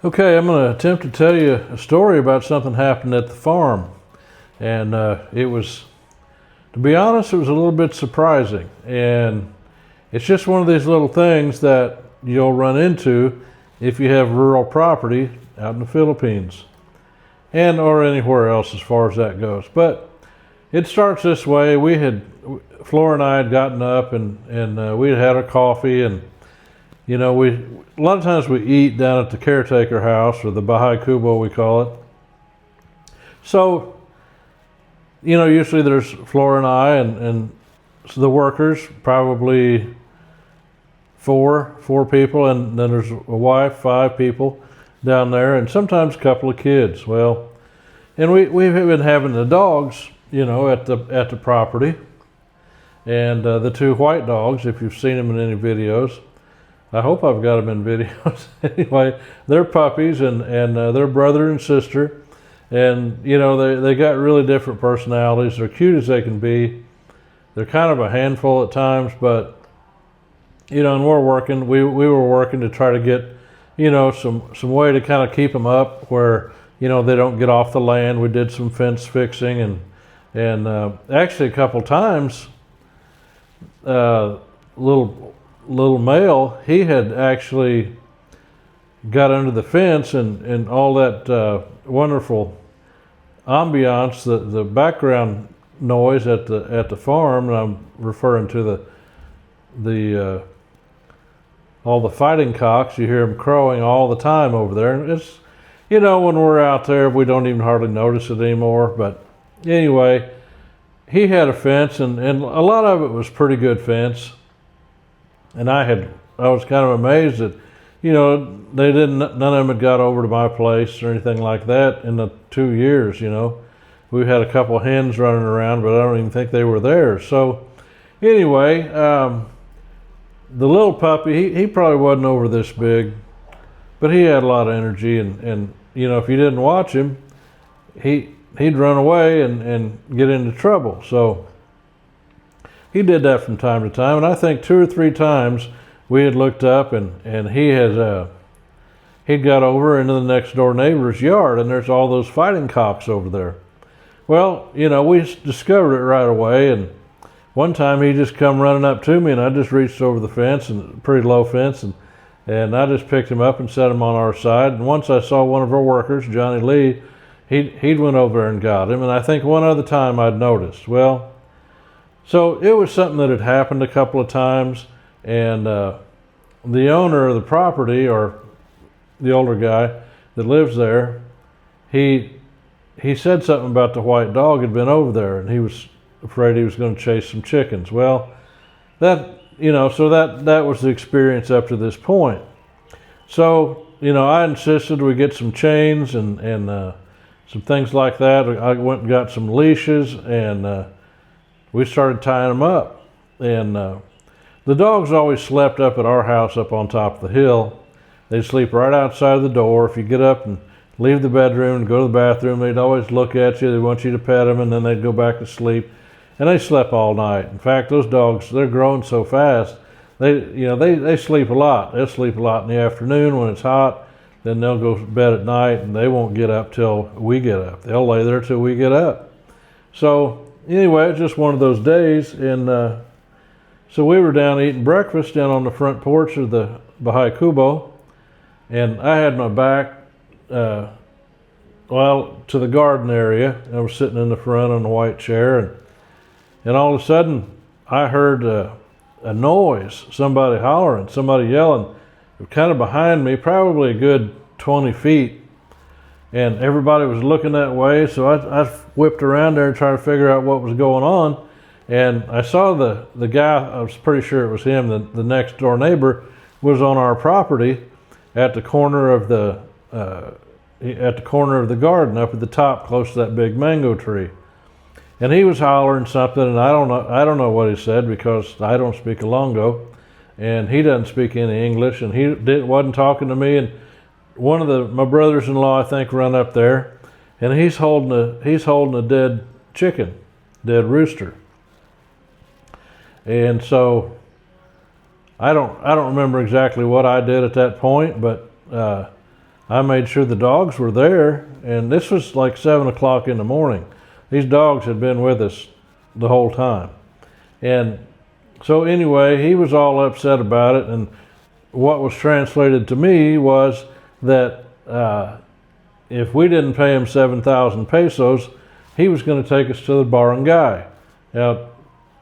Okay, I'm going to attempt to tell you a story about something happened at the farm. And it was, to be honest, it was a little bit surprising. And it's just one of these little things that you'll run into if you have rural property out in the Philippines and or anywhere else as far as that goes. But it starts this way. Flora and I had gotten up and we had our coffee, and you know, a lot of times we eat down at the caretaker house, or the Bahay Kubo we call it. So, you know, usually there's Flora and I and so the workers, probably four people, and then there's a wife, 5 people down there, and sometimes a couple of kids. Well, and we've been having the dogs, you know, at the property, and the 2 white dogs, if you've seen them in any videos. I hope I've got them in videos. Anyway, they're puppies, and they're brother and sister, and you know, they got really different personalities. They're cute as they can be. They're kind of a handful at times, but you know, and we were working to try to get, you know, some way to kind of keep them up where, you know, they don't get off the land. We did some fence fixing, and actually a couple times, little male, he had actually got under the fence, and all that wonderful ambiance, the background noise at the farm, and I'm referring to the all the fighting cocks. You hear them crowing all the time over there, and it's, you know, when we're out there we don't even hardly notice it anymore. But anyway, he had a fence, and a lot of it was pretty good fence. And I was kind of amazed that, you know, none of them had got over to my place or anything like that in the 2 years, you know. We had a couple of hens running around, but I don't even think they were there. So anyway, the little puppy, he probably wasn't over this big, but he had a lot of energy, and you know, if you didn't watch him, he'd run away and get into trouble. So he did that from time to time, and I think 2 or 3 times we had looked up, and he'd got over into the next door neighbor's yard, and there's all those fighting cocks over there. Well, you know, we discovered it right away, and one time he just come running up to me, and I just reached over the fence, and pretty low fence, and I just picked him up and set him on our side. And once I saw one of our workers, Johnny Lee, he'd went over there and got him, and I think one other time I'd noticed. Well, so it was something that had happened a couple of times, and the owner of the property, or the older guy that lives there, he said something about the white dog had been over there, and he was afraid he was going to chase some chickens. Well, that, you know, so that was the experience up to this point. So, you know, I insisted we get some chains and some things like that. I went and got some leashes, and we started tying them up. And the dogs always slept up at our house up on top of the hill. They'd sleep right outside the door. If you get up and leave the bedroom and go to the bathroom, they'd always look at you. They want you to pet them, and then they'd go back to sleep. And they slept all night. In fact, those dogs, they're growing so fast, they sleep a lot. They'll sleep a lot in the afternoon when it's hot. Then they'll go to bed at night, and they won't get up till we get up. They'll lay there till we get up. So anyway, it's just one of those days, and so we were down eating breakfast down on the front porch of the Bahay Kubo, and I had my back to the garden area. I was sitting in the front on the white chair, and all of a sudden I heard a noise, somebody hollering, somebody yelling, kind of behind me, probably a good 20 feet. And everybody was looking that way, so I whipped around there and tried to figure out what was going on. And I saw the guy, I was pretty sure it was him, the next door neighbor, was on our property at the corner of the garden, up at the top, close to that big mango tree. And he was hollering something, and I don't know what he said, because I don't speak Ilongo, and he doesn't speak any English, and he wasn't talking to me. And one of my brothers-in-law, I think, run up there, and he's holding a dead chicken, dead rooster. And so I don't remember exactly what I did at that point, but I made sure the dogs were there, and this was like 7 o'clock in the morning. These dogs had been with us the whole time. And so anyway, he was all upset about it, and what was translated to me was that if we didn't pay him 7,000 pesos, he was going to take us to the barangay. Now,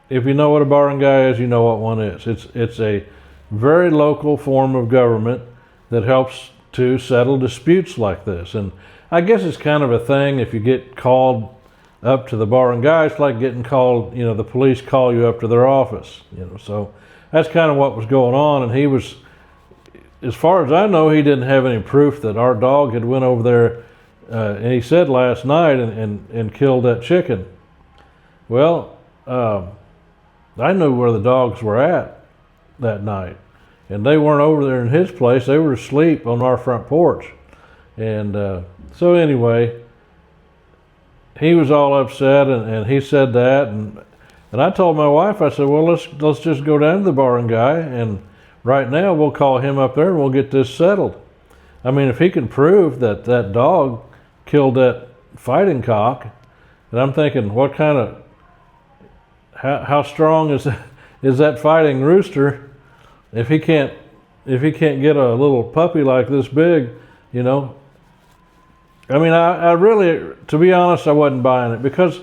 if you know what a barangay is, you know what one is. It's a very local form of government that helps to settle disputes like this. And I guess it's kind of a thing if you get called up to the barangay. It's like getting called, the police call you up to their office, so that's kind of what was going on. And he was, as far as I know, he didn't have any proof that our dog had went over there, and he said last night and killed that chicken. Well, I knew where the dogs were at that night, and they weren't over there in his place. They were asleep on our front porch. And so anyway, he was all upset, and he said that, and I told my wife, I said, well, let's just go down to the barangay, and right now we'll call him up there and we'll get this settled. I mean, if he can prove that that dog killed that fighting cock, and I'm thinking, what kind of, how strong is that fighting rooster if he can't get a little puppy like this big, I mean, I really, to be honest, I wasn't buying it, because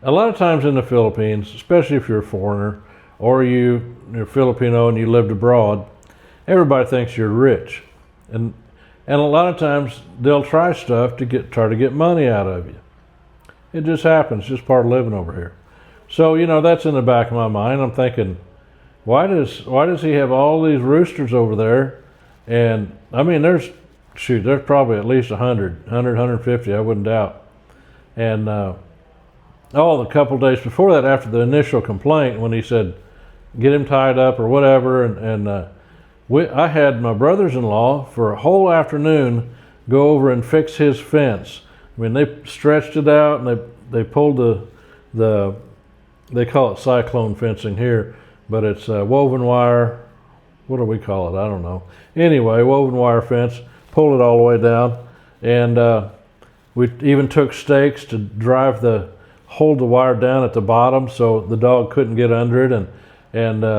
a lot of times in the Philippines, especially if you're a foreigner or you're Filipino and you lived abroad, everybody thinks you're rich, and a lot of times they'll try stuff to try to get money out of you. It just happens, just part of living over here. So that's in the back of my mind. I'm thinking, why does he have all these roosters over there? And I mean, there's probably at least 150, I wouldn't doubt. And a couple days before that, after the initial complaint, when he said, get him tied up or whatever, I had my brothers-in-law for a whole afternoon go over and fix his fence. I mean, they stretched it out, and they pulled they call it cyclone fencing here, but it's woven wire. What do we call it? I don't know. Anyway, woven wire fence, pulled it all the way down, and we even took stakes to hold the wire down at the bottom so the dog couldn't get under it, and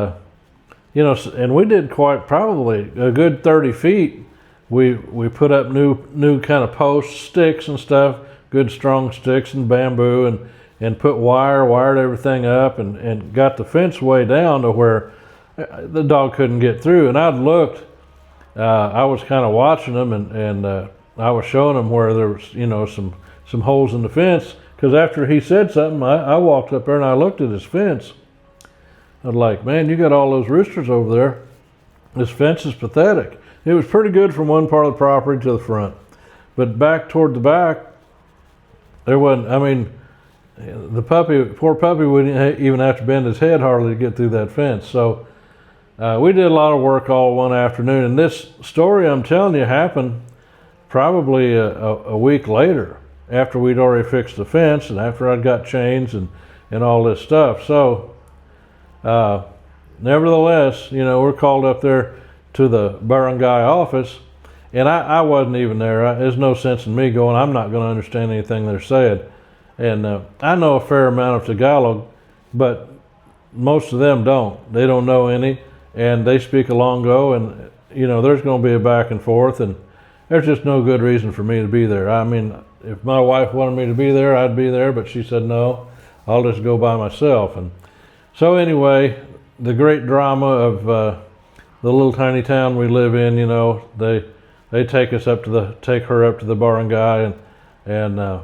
we did probably a good 30 feet. We put up new kind of posts, sticks and stuff, good strong sticks and bamboo, and put wired everything up, and got the fence way down to where the dog couldn't get through. And I'd looked, I was kind of watching them, and I was showing them where there was some holes in the fence, because after he said something, I walked up there and I looked at his fence. I was like, man, you got all those roosters over there. This fence is pathetic. It was pretty good from one part of the property to the front, but back toward the back, there wasn't. I mean, the poor puppy wouldn't even have to bend his head hardly to get through that fence. So we did a lot of work all one afternoon, and this story I'm telling you happened probably a week later, after we'd already fixed the fence and after I'd got chains and all this stuff. So nevertheless, we're called up there to the barangay office, and I wasn't even there. There's no sense in me going. I'm not going to understand anything they're saying. And I know a fair amount of Tagalog, but most of them don't. They don't know any, and they speak Ilonggo, and there's going to be a back and forth, and there's just no good reason for me to be there. I mean, if my wife wanted me to be there, I'd be there, but she said no, I'll just go by myself. And so anyway, the great drama of the little tiny town we live in, they take her up to the barangay, and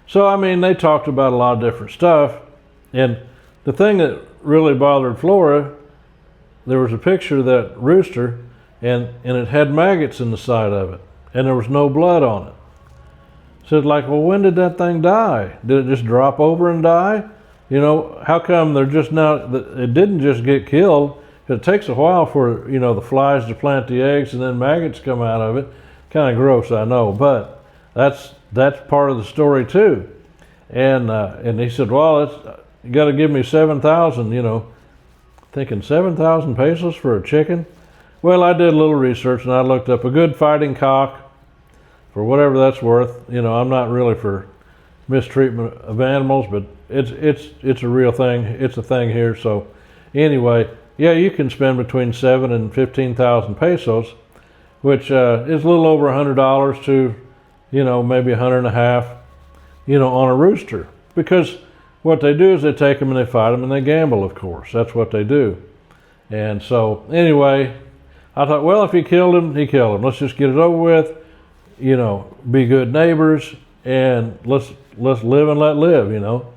so I mean, they talked about a lot of different stuff. And the thing that really bothered Flora, there was a picture of that rooster, and it had maggots in the side of it, and there was no blood on it. So it's like, well, when did that thing die? Did it just drop over and die? How come they're just now, it didn't just get killed? It takes a while for, the flies to plant the eggs and then maggots come out of it. Kind of gross, I know, but that's part of the story too. And he said, well, you got to give me 7,000, thinking 7,000 pesos for a chicken. Well, I did a little research and I looked up a good fighting cock, for whatever that's worth. You know, I'm not really for mistreatment of animals, but it's a real thing. It's a thing here. So anyway, yeah, you can spend between 7 and 15,000 pesos, which is a little over $100 to, you know, maybe $150, you know, on a rooster. Because what they do is they take them and they fight them and they gamble, of course. That's what they do. And so anyway, I thought, well, if he killed him, he killed him. Let's just get it over with, you know, be good neighbors, and let's live and let live, you know.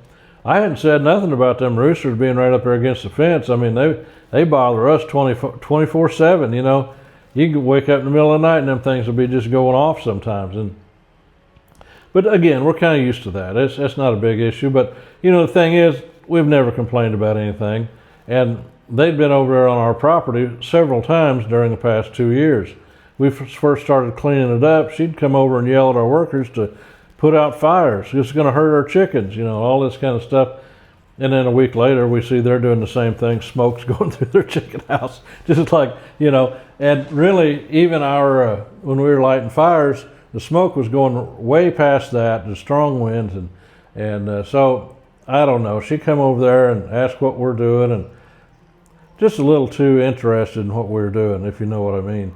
I hadn't said nothing about them roosters being right up there against the fence. I mean, they bother us 24/7, you know. You can wake up in the middle of the night and them things will be just going off sometimes. But again, we're kind of used to that. That's not a big issue. But, you know, the thing is, we've never complained about anything. And they'd been over there on our property several times during the past 2 years. We first started cleaning it up. She'd come over and yell at our workers to put out fires. It's going to hurt our chickens, you know, all this kind of stuff. And then a week later, we see they're doing the same thing. Smoke's going through their chicken house. Just like, you know, and really, even when we were lighting fires, the smoke was going way past that, the strong winds. And so, I don't know. She come over there and asked what we're doing, and just a little too interested in what we're doing, if you know what I mean.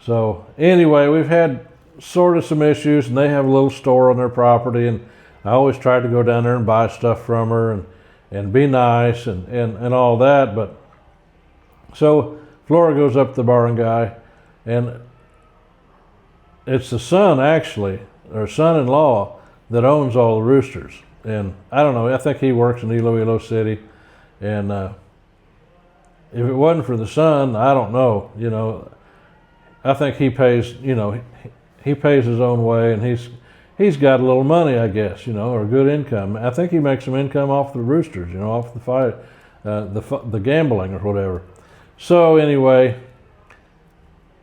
So anyway, we've had sort of some issues, and they have a little store on their property, and I always tried to go down there and buy stuff from her and be nice and all that. But so Flora goes up to the barangay, and it's the son, actually, or son-in-law, that owns all the roosters. And I don't know, I think he works in Iloilo City, and if it wasn't for the son, I don't know, you know. I think he pays, you know, he pays his own way, and he's got a little money, I guess, you know, or good income. I think he makes some income off the roosters, you know, off the fight, the gambling or whatever. So anyway,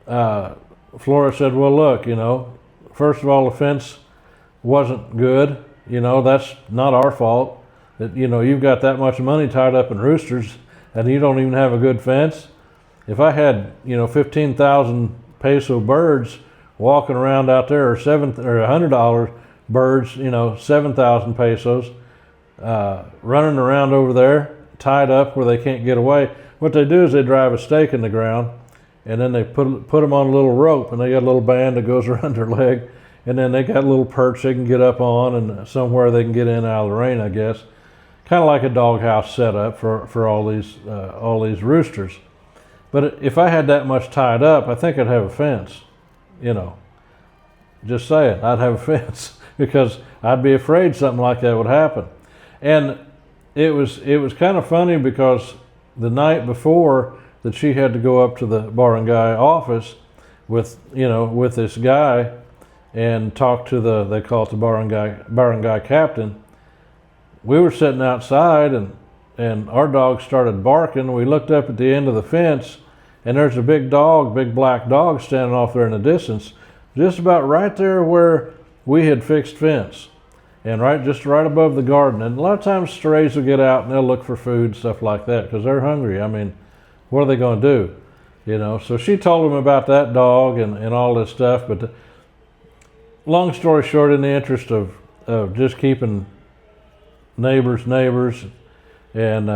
Flora said, well, look, you know, first of all, the fence wasn't good. You know, that's not our fault. That, you know, you've got that much money tied up in roosters and you don't even have a good fence. If I had, you know, 15,000 peso birds walking around out there, or $100 birds, you know, 7,000 pesos, running around over there, tied up where they can't get away. What they do is they drive a stake in the ground, and then they put them on a little rope, and they got a little band that goes around their leg, and then they got a little perch they can get up on, and somewhere they can get in out of the rain, I guess. Kind of like a doghouse setup for all these roosters. But if I had that much tied up, I think I'd have a fence, you know. Just saying, I'd have a fence because I'd be afraid something like that would happen. And it was kind of funny because the night before that she had to go up to the barangay office with this guy and talk to they call it the barangay captain. We were sitting outside and our dog started barking. We looked up at the end of the fence, and there's a big black dog standing off there in the distance, just about right there where we had fixed fence, and just right above the garden. And a lot of times strays will get out and they'll look for food, stuff like that, because they're hungry. I mean, what are they going to do? You know, so she told him about that dog and all this stuff. But long story short, in the interest of just keeping neighbors, and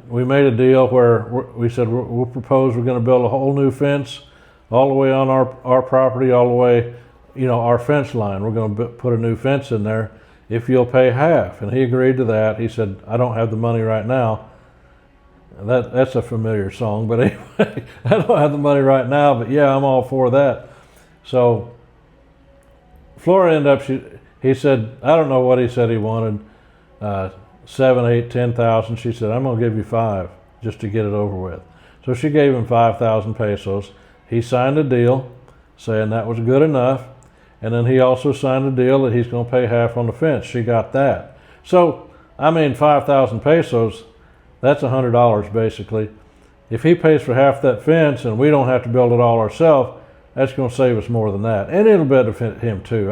we made a deal where we said we'll propose we're going to build a whole new fence all the way on our property, all the way, you know, our fence line. We're going to put a new fence in there if you'll pay half. And he agreed to that. He said, I don't have the money right now. That's a familiar song, but anyway, I don't have the money right now, but yeah, I'm all for that. So Flora ended up, he said, I don't know what he said he wanted, 7, 8, 10,000. She said, I'm going to give you 5 just to get it over with. So she gave him 5,000 pesos. He signed a deal saying that was good enough. And then he also signed a deal that he's going to pay half on the fence. She got that. So, I mean, 5,000 pesos, that's $100 basically. If he pays for half that fence and we don't have to build it all ourselves, that's going to save us more than that. And it'll benefit him too.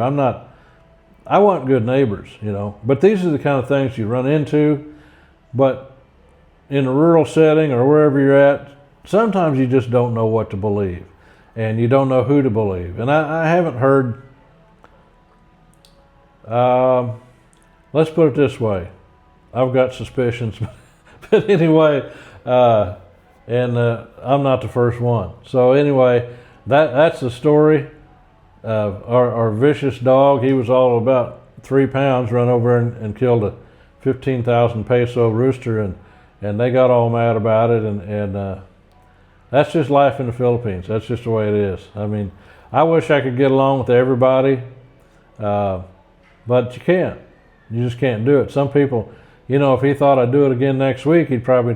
I want good neighbors, you know. But these are the kind of things you run into. But in a rural setting or wherever you're at, sometimes you just don't know what to believe. and you don't know who to believe. And I haven't heard, let's put it this way, I've got suspicions, but anyway, I'm not the first one. So anyway, that's the story. Our vicious dog, he was all about 3 pounds, run over and killed a 15,000 peso rooster, and they got all mad about it, and that's just life in the Philippines. That's just the way it is. I mean, I wish I could get along with everybody, but you can't. You just can't do it. Some people, if he thought I'd do it again next week, he'd probably,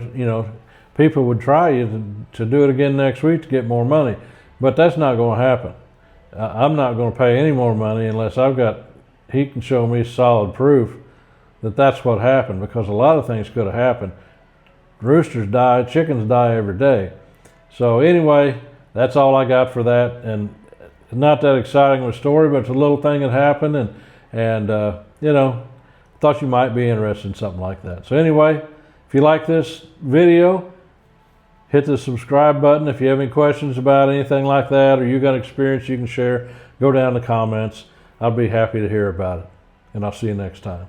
people would try you to do it again next week to get more money, but that's not going to happen. I'm not going to pay any more money unless he can show me solid proof that that's what happened, because a lot of things could have happened. Roosters die, chickens die every day. So anyway, that's all I got for that, and not that exciting of a story, but it's a little thing that happened, and thought you might be interested in something like that. So anyway, if you like this video, hit the subscribe button. If you have any questions about anything like that, or you got experience you can share, go down in the comments. I'll be happy to hear about it, and I'll see you next time.